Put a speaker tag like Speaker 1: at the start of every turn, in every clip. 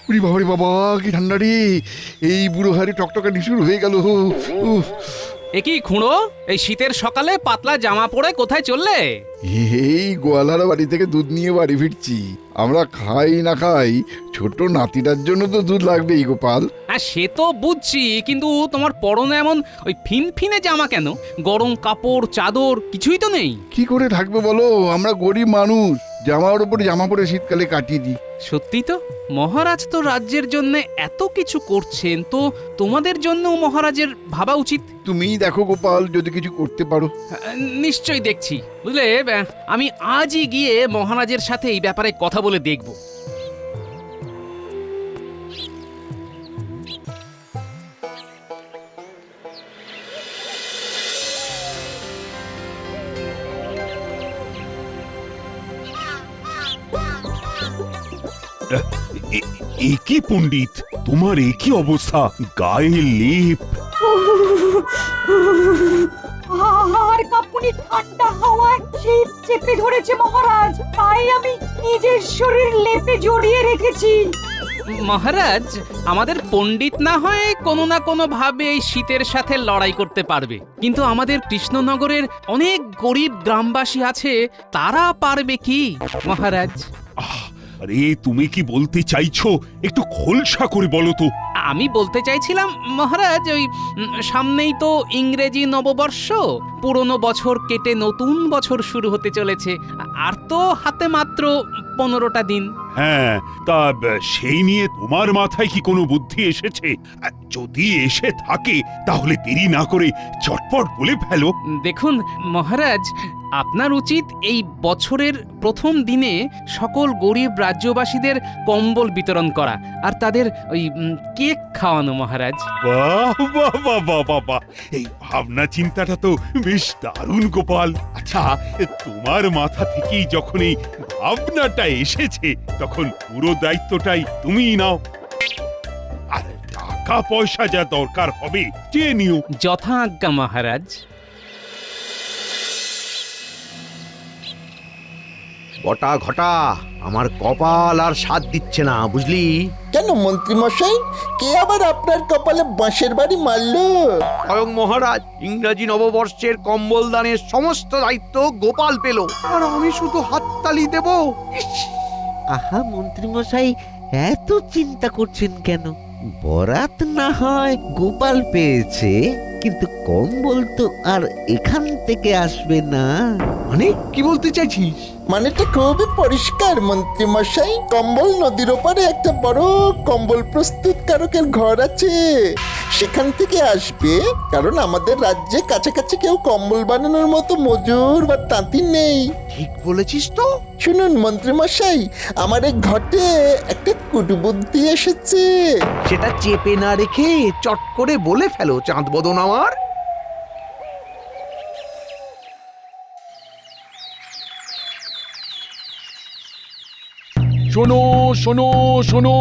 Speaker 1: উরি বাবা রে বাবা, কি ঠান্ডা রে! এই বুড়ো হাড়ি টকটকা নিশুর হয়ে গেল।
Speaker 2: একই খুঁড়ো, এই শীতের সকালে পাতলা জামা পরে কোথায় চললে?
Speaker 1: এই গোয়ালার বাড়ি থেকে দুধ নিয়ে বাড়ি ফিরছি। আমরা খাই না খাই, ছোট নাতিটার জন্য তো দুধ লাগবেই গোপাল।
Speaker 2: হ্যাঁ, সে তো বুঝছি, কিন্তু তোমার পরনে এমন ওই ফিনফিনে জামা কেন? গরম কাপড় চাদর কিছুই তো নেই।
Speaker 1: কি করে থাকবে বলো, আমরা গরিব মানুষ, জামার উপরে জামা পরে শীতকালে কাটিয়ে দিই।
Speaker 2: সত্যি তো, মহারাজ তো রাজ্যের জন্য এত কিছু করছেন, তো তোমাদের জন্য মহারাজের ভাবা উচিত।
Speaker 1: তুমিই দেখো গোপাল, যদি কিছু করতে পারো।
Speaker 2: নিশ্চয়ই দেখছি, বুঝলে। আমি আজই গিয়ে মহারাজের সাথে এই ব্যাপারে কথা বলে দেখব।
Speaker 3: একই পণ্ডিত, তোমার একই অবস্থা, গায়ে লেপ।
Speaker 4: আর কাঁপুনি, ঠান্ডা হাওয়ায় শীত চেপে ধরেছে মহারাজ, তাই আমি নিজের শরীর লেপে জড়িয়ে রেখেছি।
Speaker 2: মহারাজ, আমাদের পণ্ডিত না হয় কোনো না কোনো ভাবে এই শীতের সাথে লড়াই করতে পারবে, কিন্তু আমাদের কৃষ্ণনগরের অনেক গরিব গ্রামবাসী আছে, তারা পারবে কি মহারাজ?
Speaker 3: আরে তুমি কি বলতে চাইছো, একটু খোলসা করে বলো তো।
Speaker 2: আমি বলতে চাইছিলাম মহারাজ, ওই সামনেই তো ইংরেজি নববর্ষ, পুরনো বছর কেটে নতুন বছর শুরু হতে চলেছে, আর তো হাতে মাত্র 15টা দিন।
Speaker 3: হ্যাঁ, তা সেই নিয়ে তোমার মাথায় কি কোনো বুদ্ধি এসেছে? যদি এসে থাকে তাহলে দেরি না করে চটপট বলে ফেলো।
Speaker 2: দেখুন মহারাজ, আপনার উচিত এই বছরের প্রথম দিনে সকল গরিব রাজ্যবাসীদের কম্বল বিতরণ করা, আর তাদের ওই কেক খাওয়ানো মহারাজ।
Speaker 3: বাহ বাহ বাহ বাহ বাহ বাহ, এই ভাবনা চিন্তাটা তো বেশ দারুণ গোপাল। আচ্ছা, তোমার মাথা থেকেই যখন এই ভাবনাটা এসেছে, তখন পুরো দায়িত্বটাই তুমিই নাও। আর টাকা পয়সা যা দরকার হবে চেয়ে নিও।
Speaker 2: যথা আজ্ঞা মহারাজ।
Speaker 5: বটা ঘটা, আমার কপাল আর সাথ দিচ্ছে না, বুঝলি?
Speaker 6: কেন মন্ত্রী মশাই, কে আবার আপনার কপালে বাঁশের বাড়ি মারলো?
Speaker 5: স্বয়ং মহারাজ ইংরাজি নববর্ষের কম্বল দানের সমস্ত দায়িত্ব গোপাল পেল, আর আমি শুধু হাততালি দেব।
Speaker 7: আহা মন্ত্রী মশাই, এত চিন্তা করছেন কেন? বরাত না হয় গোপাল পেয়েছে, কিন্তু কম্বল তো আর এখান থেকে আসবে না।
Speaker 5: মানে কি বলতে চাইছিস?
Speaker 6: মানেটা খুবই পরিষ্কার মন্ত্রী মশাই, কম্বল নদীর ওপারে একটা বড় কম্বল প্রস্তুতকারকের ঘর আছে, সেখান থেকে আসবে। কারণ আমাদের রাজ্যে কাছাকাছি কেউ কম্বল বানানোর মতো মজুর বা তাঁতি নেই।
Speaker 5: ঠিক বলেছিস তো।
Speaker 6: শুনুন মন্ত্রী মশাই, আমার এই ঘটে একটা কুটবুদ্ধি এসেছে।
Speaker 5: সেটা চেপে না রেখে চট করে বলে ফেলো চাঁদ বদন আমার।
Speaker 8: শোনো শোনো শোনো,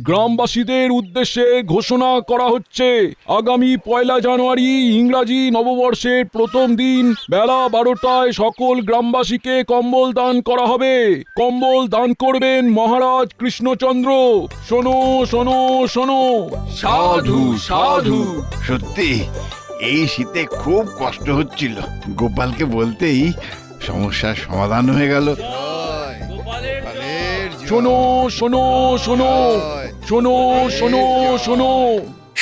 Speaker 8: গ্রামবাসীদের উদ্দেশ্যে ঘোষণা করা হচ্ছে, আগামী 1 জানুয়ারি ইংরাজি নববর্ষের প্রথম দিন বেলা 12টায় সকল গ্রামবাসীকে কম্বল দান করা হবে। কম্বল দান করবেন মহারাজ কৃষ্ণচন্দ্র। শোনো শোনো শোনো।
Speaker 1: সাধু সাধু। সত্যি এই শীতে খুব কষ্ট হচ্ছিল, গোপালকে বলতেই সমস্যার সমাধান হয়ে গেল।
Speaker 8: শোনো শোনো শোনো শোনো শোনো শোনো।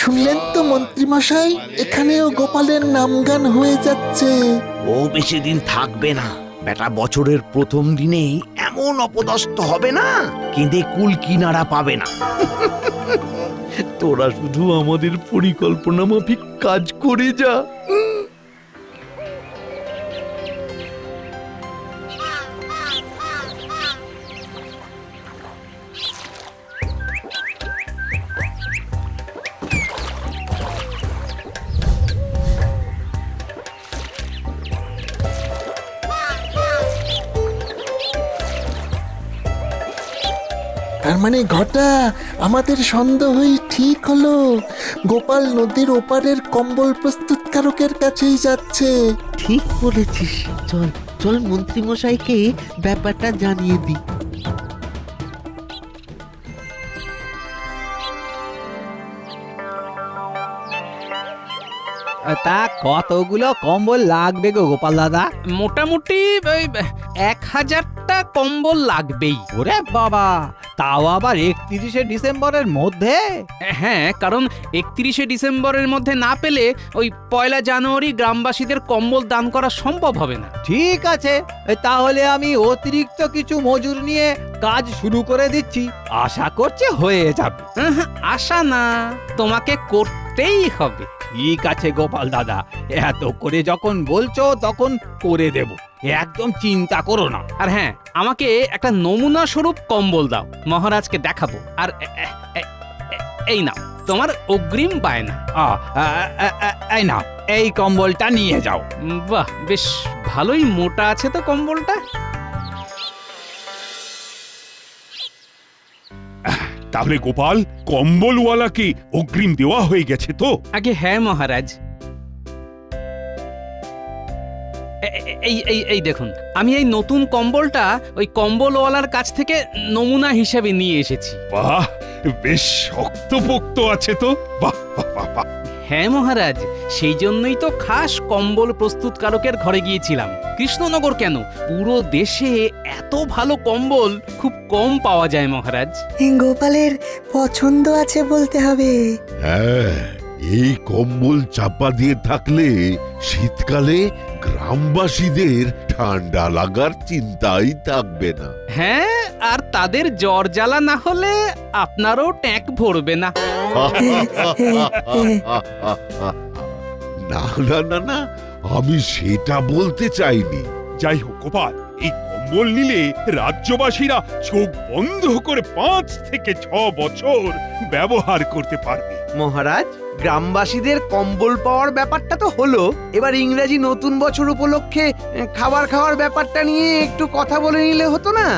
Speaker 6: শুনলেন তো মন্ত্রী মশাই, এখানেও গোপালের নামগান হয়ে যাচ্ছে।
Speaker 5: ও বেশি দিন থাকবে না, বেটা বছরের প্রথম দিনেই এমন অপদস্থ হবে না, কেঁদে কুল কিনারা পাবে না। তোরা শুধু আমাদের পরিকল্পনা মাফিক কাজ করে যা।
Speaker 6: তার মানে ঘটা, আমাদের সন্দেহই ঠিক হলো। গোপাল নদীর ওপারের কম্বল প্রস্তুতকারকের কাছেই যাচ্ছে।
Speaker 7: ঠিক বলেছিস, চল চল মন্ত্রী মশাইকে ব্যাপারটা জানিয়ে দিই।
Speaker 9: তা কতগুলো কম্বল লাগবে গো গোপাল দাদা?
Speaker 2: মোটামুটি ওই 1000টা কম্বল লাগবেই।
Speaker 9: ওরে বাবা, তাও আবার 31শে ডিসেম্বরের মধ্যে?
Speaker 2: হ্যাঁ, কারণ 31শে ডিসেম্বরের মধ্যে না পেলে ওই 1 জানুয়ারি গ্রামবাসীদের কম্বল দান করা সম্ভব হবে না।
Speaker 9: ঠিক আছে, তাহলে আমি অতিরিক্ত কিছু মজুর নিয়ে কাজ শুরু করে দিচ্ছি, আশা করছি হয়ে যাবে।
Speaker 2: আশা না, তোমাকে করতেই হবে।
Speaker 9: ঠিক আছে গোপাল দাদা, এত করে যখন বলছো তখন করে দেব, একদম চিন্তা করো না।
Speaker 2: আর হ্যাঁ, আমাকে একটা নমুনা স্বরূপ কম্বল দাও, মহারাজকে দেখাবো। আর এই নাও তোমার অগ্রিম বায়না।
Speaker 9: এই নাও, এই কম্বলটা নিয়ে যাও।
Speaker 2: বাহ, বেশ ভালোই মোটা আছে তো কম্বলটা।
Speaker 3: তাহলে গোপাল, কম্বলওয়ালাকে অগ্রিম দেওয়া হয়ে গেছে তো?
Speaker 2: আগে হ্যাঁ মহারাজ। এই দেখুন, আমি এই নতুন কম্বলটা ওই কম্বলওয়ালার কাছ থেকে নমুনা হিসেবে নিয়ে এসেছি।
Speaker 3: বাহ, বেশ শক্তপোক্ত আছে তো। বাহ বাহ বাহ বাহ।
Speaker 2: হ্যাঁ মহারাজ, সেই জন্যই তো খাস কম্বল প্রস্তুতকারকের ঘরে গিয়েছিলাম। কৃষ্ণনগর কেন, পুরো দেশে এত ভালো কম্বল খুব কম পাওয়া যায় মহারাজ।
Speaker 10: গোপালের পছন্দ আছে বলতে হবে।
Speaker 11: হ্যাঁ, এই কম্বল চাপা দিয়ে থাকলে শীতকালে গ্রামবাসীদের ঠান্ডা লাগার চিন্তাই থাকবে না।
Speaker 2: হ্যাঁ, আর তাদের জ্বর জ্বালা না হলে আপনারও ট্যাঁক ভরবে না।
Speaker 11: না না না না, আমি সেটা বলতে চাইনি।
Speaker 3: যাই হোক গোপাল, এই কম্বল নিলে রাজ্যবাসীরা চোখ বন্ধ করে 5 থেকে 6 বছর ব্যবহার করতে পারবে।
Speaker 5: মহারাজ, গ্রামবাসীদের কম্বল পাওয়ার ব্যাপারটা তো হলো, এবার ইংরেজি নতুন বছর উপলক্ষে খাওয়ার ব্যাপারটা নিয়ে একটু কথা বলে নিলে হতো না?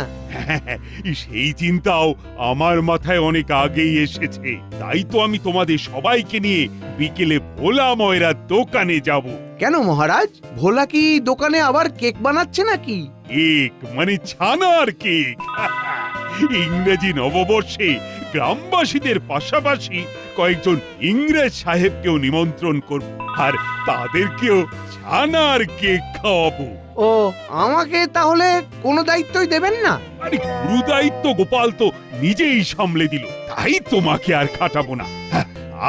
Speaker 3: সেই চিন্তাও আমার মাথায় অনেক আগেই এসেছে। তাই তো আমি তোমাদের সবাইকে নিয়ে বিকেলে ভোলা ময়রার দোকানে যাব।
Speaker 5: কেন মহারাজ, ভোলা কি দোকানে আবার কেক বানাচ্ছে নাকি?
Speaker 3: কেক মানে ছানার কেক। ইংরেজি নববর্ষে গ্রামবাসীদের পাশাপাশি কয়েকজন ইংরেজ সাহেবকেও নিমন্ত্রণ করব, আর তাদেরকেও ছানার কেক খাওয়াবো।
Speaker 5: ও, আমাকে তাহলে কোনো দায়িত্বই দেবেন না?
Speaker 3: আরে গুরু দায়িত্ব গোপাল তো নিজেই সামলে দিল, তাই তোমাকে আর খাটাবো না।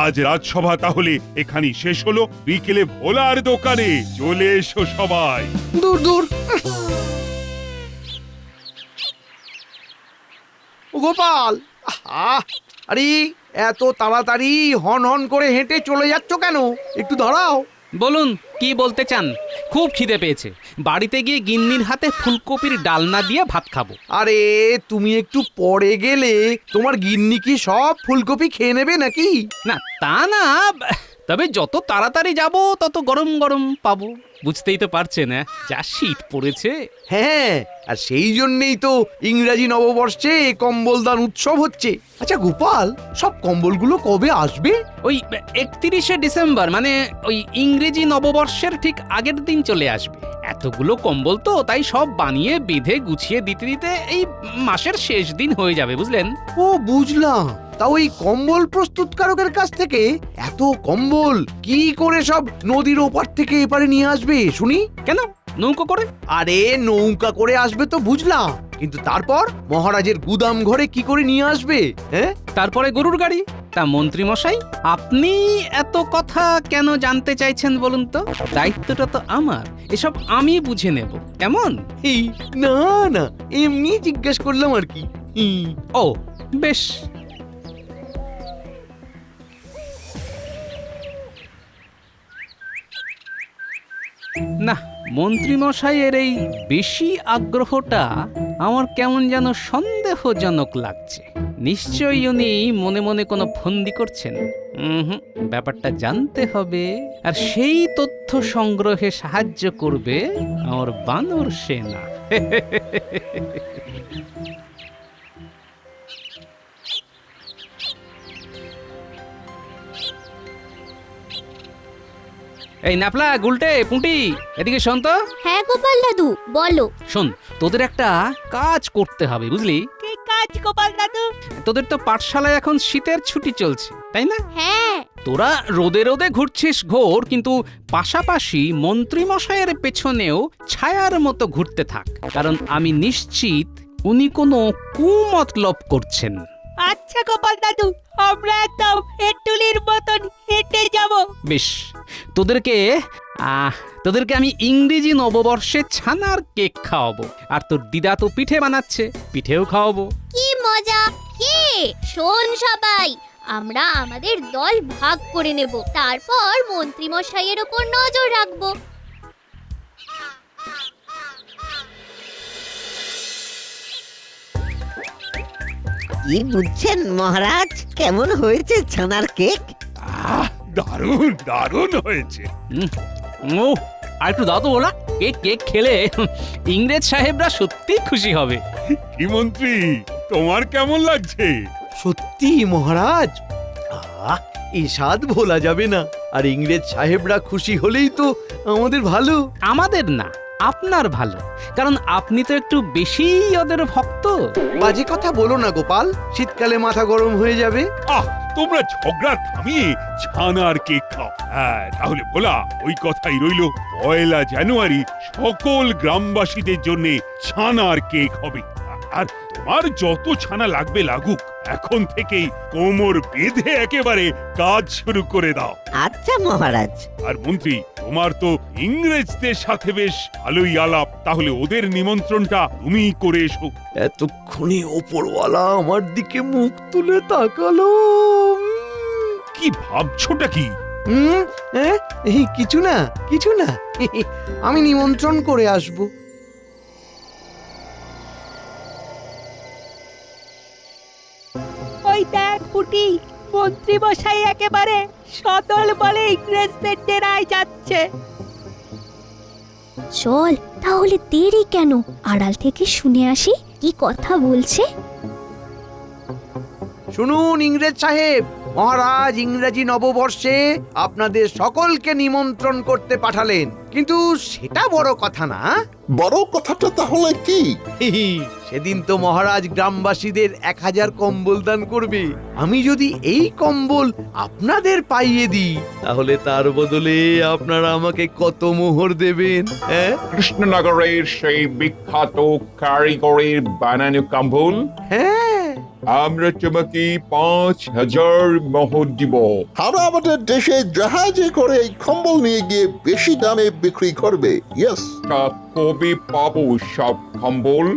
Speaker 3: আজ রাজসভা তাহলে এখানেই শেষ হলো। বিকেলে ভোলার দোকানে চলে এসো সবাই।
Speaker 5: দূর দূর। গোপাল, আরে এত তাড়াতাড়ি হন হন করে হেঁটে চলে যাচ্ছ কেন? একটু দাঁড়াও।
Speaker 2: বলুন, কি বলতে চান? খুব খিদে পেয়েছে, বাড়িতে গিয়ে গিন্নির হাতে ফুলকপির ডালনা দিয়ে ভাত খাবো।
Speaker 5: আরে তুমি একটু পরে গেলে তোমার গিন্নি কি সব ফুলকপি খেয়ে নেবে নাকি?
Speaker 2: না তা না, তবে যত তাড়াতাড়ি যাব তত গরম গরম পাবো। বুঝতেই তো পারছেন, যা শীত পড়েছে।
Speaker 5: হ্যাঁ, আর সেই জন্যই তো ইংরাজি নববর্ষে কম্বল দান উৎসব হচ্ছে। আচ্ছা গোপাল, সব কম্বলগুলো কবে আসবে?
Speaker 2: ওই 31শে ডিসেম্বর, মানে ওই ইংরেজি নববর্ষের ঠিক আগের দিন চলে আসবে। এতগুলো কম্বল তো, তাই সব বানিয়ে বেঁধে গুছিয়ে দিতে দিতে এই মাসের শেষ দিন হয়ে যাবে, বুঝলেন?
Speaker 5: ও বুঝলাম। তা ওই কম্বল প্রস্তুতকারকের কাছ থেকে এত কম্বল কি করে সব নদীর ওপার থেকে এপারে নিয়ে আসবে শুনি?
Speaker 2: কেন, নৌকো করে?
Speaker 5: আরে নৌকা করে আসবে তো বুঝলাম, কিন্তু তারপর মহারাজের গুদাম ঘরে কি করে নিয়ে আসবে? হ্যাঁ,
Speaker 2: তারপরে গরুর গাড়ি। তা মন্ত্রী মশাই, আপনি এত কথা কেন জানতে চাইছেন বলুন তো? দায়িত্বটা তো আমার, এসব আমি বুঝে নেব, কেমন?
Speaker 5: এই না না, এমনি জিজ্ঞেস করলাম আর কি।
Speaker 2: ও বেশ। না, মন্ত্রী মশাইয়ের এই বেশি আগ্রহটা আমার কেমন যেন সন্দেহজনক লাগছে। নিশ্চয়ই উনি মনে মনে কোনো ফন্দি করছেন। ব্যাপারটা জানতে হবে, আর সেই তথ্য সংগ্রহে সাহায্য করবে আমার বানর সেনা। এই নাপলা, গুলটে, পুঁটি, এদিকে শোন তো।
Speaker 12: হ্যাঁ গোপাল দাদু, বলো।
Speaker 2: শোন, তোদের একটা কাজ করতে হবে, বুঝলি?
Speaker 12: কি কাজ গোপাল দাদু?
Speaker 2: তোদের তো পাঠশালায় এখন শীতের ছুটি চলছে, তাই না?
Speaker 12: হ্যাঁ।
Speaker 2: তোরা রোদে রোদে ঘুরছিস ঘোর, কিন্তু পাশাপাশি মন্ত্রীমশাইয়ের পেছনেও ছায়ার মতো ঘুরতে থাক, কারণ আমি নিশ্চিত উনি কোনো কুমতলব করছেন।
Speaker 4: আচ্ছা গোপাল দাদু, আমরা একদম হেঁটুলির মতন হেঁটে যাব।
Speaker 2: বেশ, তোদেরকে আমি ইংরেজি নববর্ষে ছানার কেক খাওয়াবো, আর তোর দিদা তো পিঠে বানাচ্ছে, পিঠেও খাওয়াবো।
Speaker 12: কি মজা! কে শোন সবাই, আমরা আমাদের দল ভাগ করে নেব, তারপর মন্ত্রী মশাইয়ের উপর নজর রাখবো।
Speaker 7: কি বুঝছেন মহারাজ, কেমন হয়েছে ছানার কেক?
Speaker 3: দারুণ দারুণ হয়েছে।
Speaker 2: ও, আর একটু দাও তো বলা, কেক খেলে ইংরেজ সাহেবরা সত্যি খুশি হবে।
Speaker 3: কি মন্ত্রী, তোমার কেমন লাগছে?
Speaker 5: সত্যি মহারাজ, এই স্বাদ ভোলা যাবে না। আর ইংরেজ সাহেবরা খুশি হলেই তো আমাদের ভালো।
Speaker 2: আমাদের না, আপনার ভালো, কারণ আপনি তো একটু বেশি ওদের ভক্ত।
Speaker 5: বাজে কথা বলো না গোপাল, শীতকালে মাথা গরম হয়ে যাবে।
Speaker 3: তোমরা ঝগড়া থামিয়ে ছানার কেক খাও। হ্যাঁ, তাহলে ভোলা, ওই কথাই রইল, 1 জানুয়ারি সকল গ্রামবাসীদের জন্য ছানার কেক হবে। আর তোমার যত ছানা লাগবে লাগুক, এখন থেকেই কোমর বেঁধে একেবারে কাজ শুরু করে দাও।
Speaker 7: আচ্ছা মহারাজ।
Speaker 3: আর মন্ত্রী, তোমার তো ইংরেজদের সাথে বেশ ভালোই আলাপ, তাহলে ওদের নিমন্ত্রণটা তুমি করে এসো।
Speaker 5: এতক্ষণে ওপরওয়ালা আমার দিকে মুখ তুলে তাকালো।
Speaker 3: কি ভাবছোটা কি?
Speaker 5: কিছু না, কিছু না। আমি নিমন্ত্রণ করে আসব।
Speaker 4: ওই দেখ পুটি, মন্ত্রী মশাই একেবারে সদল বলে ইংরেজদের ডেরায় যাচ্ছে।
Speaker 12: চল তাহলে, দেরি কেন, আড়াল থেকে শুনে আসি কি কথা বলছে।
Speaker 5: শুনুন ইংরেজ সাহেব, মহারাজ ইংরেজি নববর্ষে আপনাদের সকলকে নিমন্ত্রণ করতে পাঠালেন, কিন্তু সেটা বড় কথা না।
Speaker 6: বড় কথাটা তাহলে কি?
Speaker 5: সেদিন তো মহারাজ গ্রামবাসীদের 1000 কম্বল দান করবে। আমি যদি এই কম্বল আপনাদের পাইয়ে দিই, তাহলে তার বদলে আপনারা আমাকে কত মোহর দেবেন?
Speaker 13: কৃষ্ণনগরের সেই বিখ্যাত কারিগরের বানানো কম্বল?
Speaker 5: হ্যাঁ,
Speaker 13: আমরা তোমাকে 5000 মোহর দিব।
Speaker 6: আমরা আমাদের দেশে জাহাজে করে এই কম্বল নিয়ে গিয়ে বেশি দামে বিক্রি করবে। ইয়েস।
Speaker 13: কবে পাবো সব কম্বল?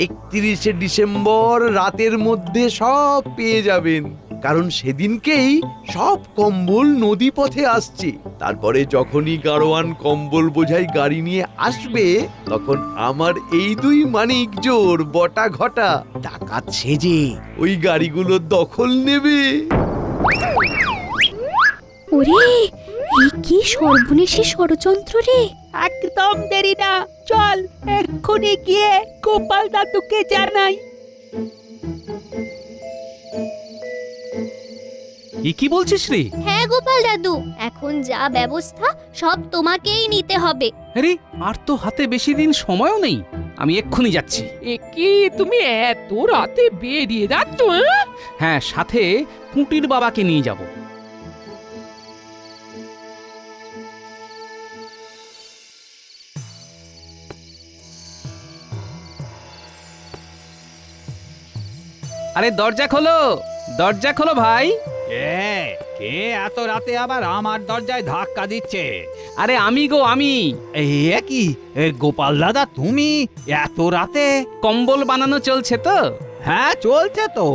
Speaker 5: 31শে ডিসেম্বর রাতের মধ্যে সব পেয়ে যাবেন, কারণ সেদিনকেই সব কম্বল নদী পথে আসছে। তারপরে যখনই গাড়োয়ান কম্বল বোঝাই গাড়ি নিয়ে আসবে, তখন আমার এই 2 মানিক জোর বটা ঘটা ডাকাত সেজে ওই গাড়িগুলো দখল নেবে।
Speaker 12: ওরে, এই কি সর্বনেশী ষড়যন্ত্র রে!
Speaker 4: একদম দেরি না, চল এক্ষুনি গিয়ে গোপাল দাদুকে জানাই।
Speaker 2: কি বলছিস রে?
Speaker 12: হ্যাঁ গোপাল দাদু, এখন যা ব্যবস্থা সব তোমাকেই নিতে হবে।
Speaker 2: আরে, আর তো হাতে বেশি দিন সময়ও নেই, আমি এক্ষুনি যাচ্ছি।
Speaker 4: কি তুমি এত রাতে বেরিয়ে যাচ্ছ?
Speaker 2: হ্যাঁ, সাথে পুঁটির বাবাকে নিয়ে যাব। আরে দরজা খোলো, দরজা খোলো ভাই।
Speaker 9: কে এত রাতে আবার আমার দরজায় ধাক্কা দিচ্ছে?
Speaker 2: আরে আমি গো, আমি।
Speaker 9: কি গোপাল দাদা, তুমি এত রাতে?
Speaker 2: কম্বল বানানো চলছে তো।
Speaker 9: হ্যাঁ চলছে তো,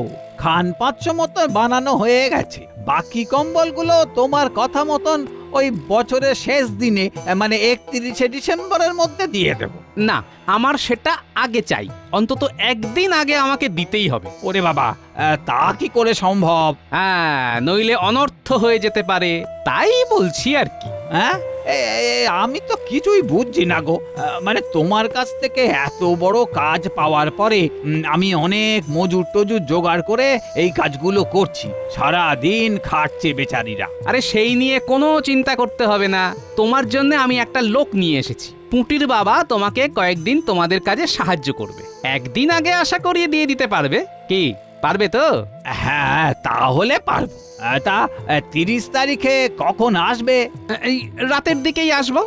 Speaker 9: খান 500 মতো বানানো হয়ে গেছে। বাকি কম্বলগুলো তোমার কথা মতন ওই বছরের শেষ দিনে, মানে 31শে ডিসেম্বরের মধ্যে দিয়ে দেব।
Speaker 2: না, আমার সেটা আগে চাই, অন্তত একদিন আগে আমাকে দিতেই হবে।
Speaker 9: ওরে বাবা, তা কি করে সম্ভব?
Speaker 2: হ্যাঁ, নইলে অনর্থ হয়ে যেতে পারে, তাই বলছি আর কি।
Speaker 9: হ্যাঁ, আমি তো কিছুই বুঝছি না গো। মানে তোমার কাছ থেকে এত বড় কাজ পাওয়ার পরে আমি অনেক মজুর টজুর জোগাড় করে এই কাজগুলো করছি, সারা দিন খাটছে বেচারিরা।
Speaker 2: আরে সেই নিয়ে কোনো চিন্তা করতে হবে না, তোমার জন্য আমি একটা লোক নিয়ে এসেছি। পুঁটির বাবা তোমাকে কয়েকদিন তোমাদের কাজে সাহায্য করবে, একদিন আগে আশা করিয়ে দিয়ে দিতে পারবে। কি পারবে তো?
Speaker 9: হ্যাঁ তাহলে পারবো। তা 30 তারিখে কখন আসবে?
Speaker 2: এই রাতের দিকেই আসবো।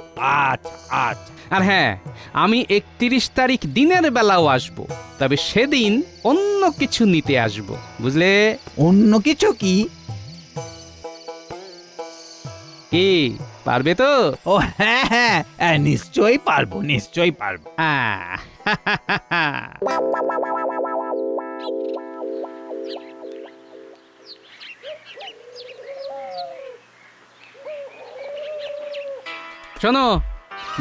Speaker 9: আচ্ছা আচ্ছা।
Speaker 2: আর হ্যাঁ, আমি 31 তারিখ দিনের বেলাও আসবো, তবে সেদিন অন্য কিছু নিতে আসবো, বুঝলে?
Speaker 9: অন্য কিছু কি?
Speaker 2: কি পারবে তো?
Speaker 9: ও হ্যাঁ হ্যাঁ, নিশ্চয়ই পারবো, নিশ্চয়ই পারবো।
Speaker 2: শোনো,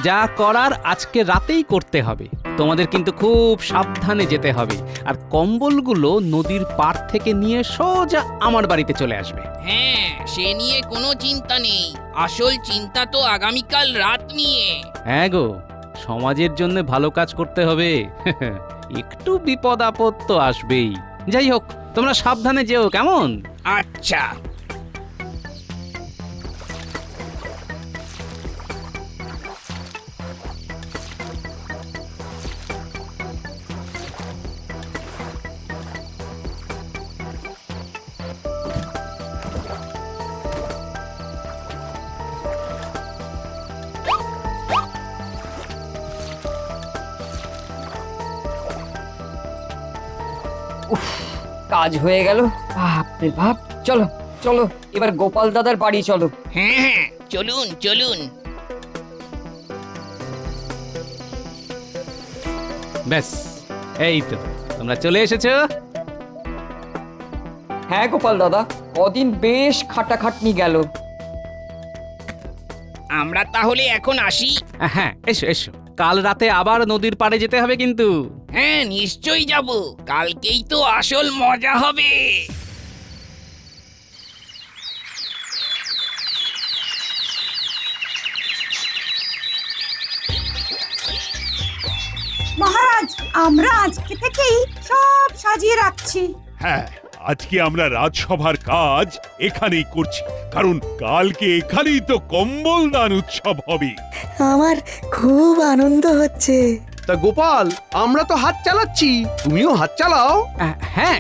Speaker 2: যা করার আজকে রাতেই করতে হবে। তোমাদের কিন্তু খুব সাবধানে যেতে হবে, আর কম্বলগুলো নদীর পাড় থেকে নিয়ে সোজা আমার বাড়িতে চলে আসবে।
Speaker 14: হ্যাঁ, সে নিয়ে কোনো চিন্তা নেই। আসল চিন্তা তো আগামীকাল রাত নিয়ে।
Speaker 2: হ্যাঁ গো, সমাজের জন্য ভালো কাজ করতে হবে। একটু বিপদ আপদ তো আসবেই। যাই হোক, তোমরা সাবধানে যেও, কেমন?
Speaker 14: আচ্ছা।
Speaker 15: কাজ হয়ে গেল। বাপরে বাপ, চলো চলো এবার গোপাল দাদার বাড়ি চলো।
Speaker 14: হ্যাঁ হ্যাঁ, চলুন চলুন।
Speaker 2: ব্যাস, এই তো তোমরা চলে এসেছো।
Speaker 15: হ্যাঁ গোপাল দাদা, কদিন বেশ খাটাখাটনি গেল।
Speaker 14: আমরা তাহলে এখন আসি।
Speaker 2: হ্যাঁ, এসো এসো, কাল রাতে আবার নদীর পাড়ে যেতে হবে কিন্তু।
Speaker 14: হ্যাঁ, নিশ্চয়ই যাব। কালকেই তো আসল মজা হবে।
Speaker 4: মহারাজ, আমরা আজকে থেকেই সব সাজিয়ে রাখছি।
Speaker 3: হ্যাঁ, আজকে আমরা রাজসভার কাজ এখানেই করছি, কারণ কালকে এখানেই তো কম্বল দান উৎসব হবে।
Speaker 10: আমার খুব আনন্দ হচ্ছে।
Speaker 5: তা গোপাল, আমরা তো হাত চালাচ্ছি, তুমিও হাত চালাও।
Speaker 2: হ্যাঁ,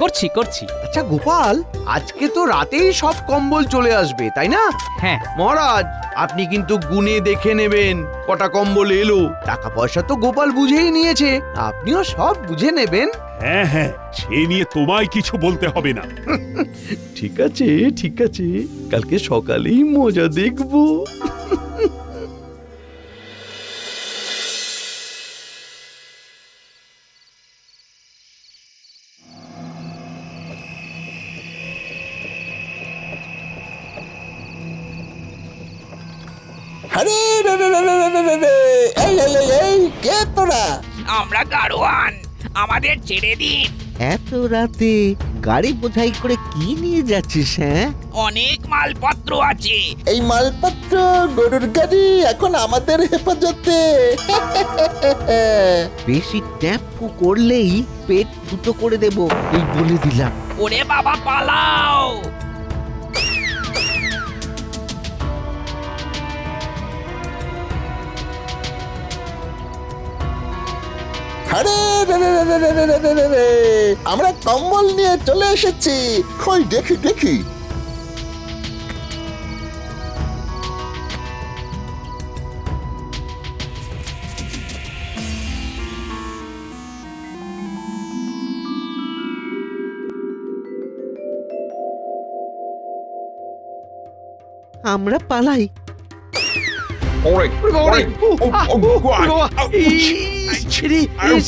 Speaker 2: করছি করছি।
Speaker 5: আচ্ছা গোপাল, আজকে তো রাতেই সব কম্বল চলে আসবে, তাই না?
Speaker 2: হ্যাঁ
Speaker 5: মহারাজ, আপনি কিন্তু গুনে দেখে নেবেন কটা কম্বল এলো। টাকা পয়সা তো গোপাল বুঝেই নিয়েছে, আপনিও সব বুঝে নেবেন।
Speaker 3: হ্যাঁ হ্যাঁ, সে নিয়ে তোমায় কিছু বলতে হবে না।
Speaker 5: ঠিক আছে ঠিক আছে, কালকে সকালেই মজা দেখবো।
Speaker 6: আরে রে রে রে রে রে রে রে, এই এই এই এই, কে তোরা?
Speaker 14: আমরা গাড়োয়ান, আমাদের ছেড়ে দিন।
Speaker 7: এত রাতে গাড়ি বোঝাই করে কি নিয়ে যাচ্ছিস? হ্যাঁ,
Speaker 14: অনেক মালপত্র আছে।
Speaker 6: এই মালপত্র, গরুর গাড়ি এখন আমাদের হেফাজতে।
Speaker 7: বেশি ট্যাপু করলেই পেট ফুটো করে দেব, এই বলে দিলাম।
Speaker 14: ওরে বাবা, পালাও!
Speaker 6: আরে রে রে রে রে রে রে রে রে রে, আমরা কম্বল নিয়ে চলে এসেছি। কই দেখি দেখি।
Speaker 7: আমরা পালাই।
Speaker 13: ওরে ওরে,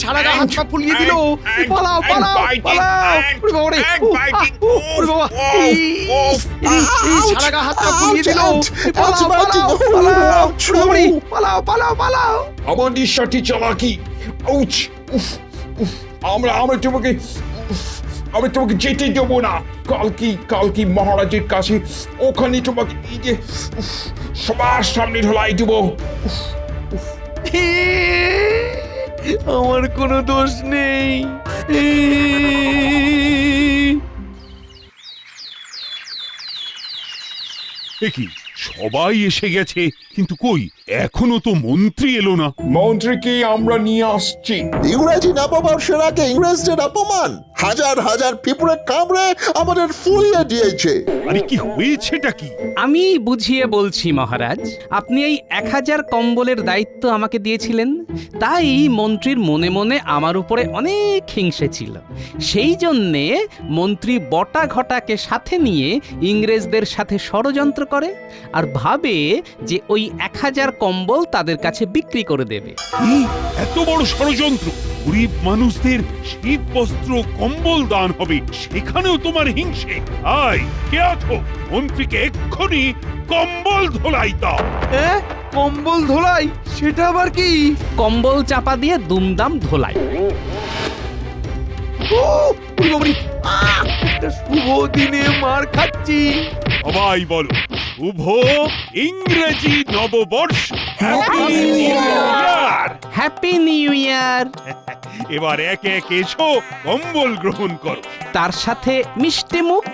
Speaker 5: সারা গা হাত পা ফুলিয়ে দিল। পালাও পালাও পালাও। সারা গা হাত পা ফুলিয়ে দিল। পালাও পালাও পালাও পালাও পালাও পালাও।
Speaker 13: আমার নিঃশ্বাসটি চালাকি। উফ উফ, আমরা আমরা তোমাকে আমি তোমাকে যেতে দেবো না। কালকে মহারাজের কাছে, ওখানে তোমাকে এই যে সবার সামনে ঢলাই দেবো।
Speaker 5: আমার কোনো দোষ নেই।
Speaker 3: এ কি, সবাই এসে গেছে, কিন্তু কই এখনো তো মন্ত্রী এলো না।
Speaker 13: মন্ত্রীকে আমরা নিয়ে আসছি।
Speaker 6: ইংরেজি নববর্ষের আগে ইংরেজদের অপমান, হাজার হাজার পিঁপড়ে কামড়ে আমাদের ফুলিয়ে দিয়েছে।
Speaker 3: আরে কি হয়েছেটা কি?
Speaker 2: আমি বুঝিয়ে বলছি মহারাজ, আপনি এই 1000 কম্বলের দায়িত্ব আমাকে দিয়েছিলেন, তাই মন্ত্রীর মনে মনে আমার উপরে অনেক হিংসে ছিল। সেই জন্যে মন্ত্রী বটা ঘটাকে সাথে নিয়ে ইংরেজদের সাথে ষড়যন্ত্র করে আর ভাবে যে ওই 1000 কম্বল তাদের কাছে বিক্রি করে দেবে।
Speaker 3: কি এত বড় ষড়যন্ত্র? গরিব মানুষদের শীত বস্ত্র কম্বল দান হবে, সেখানেও তোমার হিংসে? আয় কে আছো? মন্ত্রীকে এক্ষুনি কম্বল ধোলাই দাও।
Speaker 5: কম্বল ধোলাই? সেটা আবার কি?
Speaker 2: কম্বল চাপা দিয়ে দুমদাম ধোলাই।
Speaker 5: একটা শুভ দিনে মার খাচ্ছি।
Speaker 3: সবাই বলো, শুভ ইংরেজি নববর্ষ।
Speaker 2: Happy new year! Happy new year!
Speaker 3: এবার একে একে এসো, কম্বল গ্রহণ করো।
Speaker 2: তার সাথে মিষ্টি মুখ।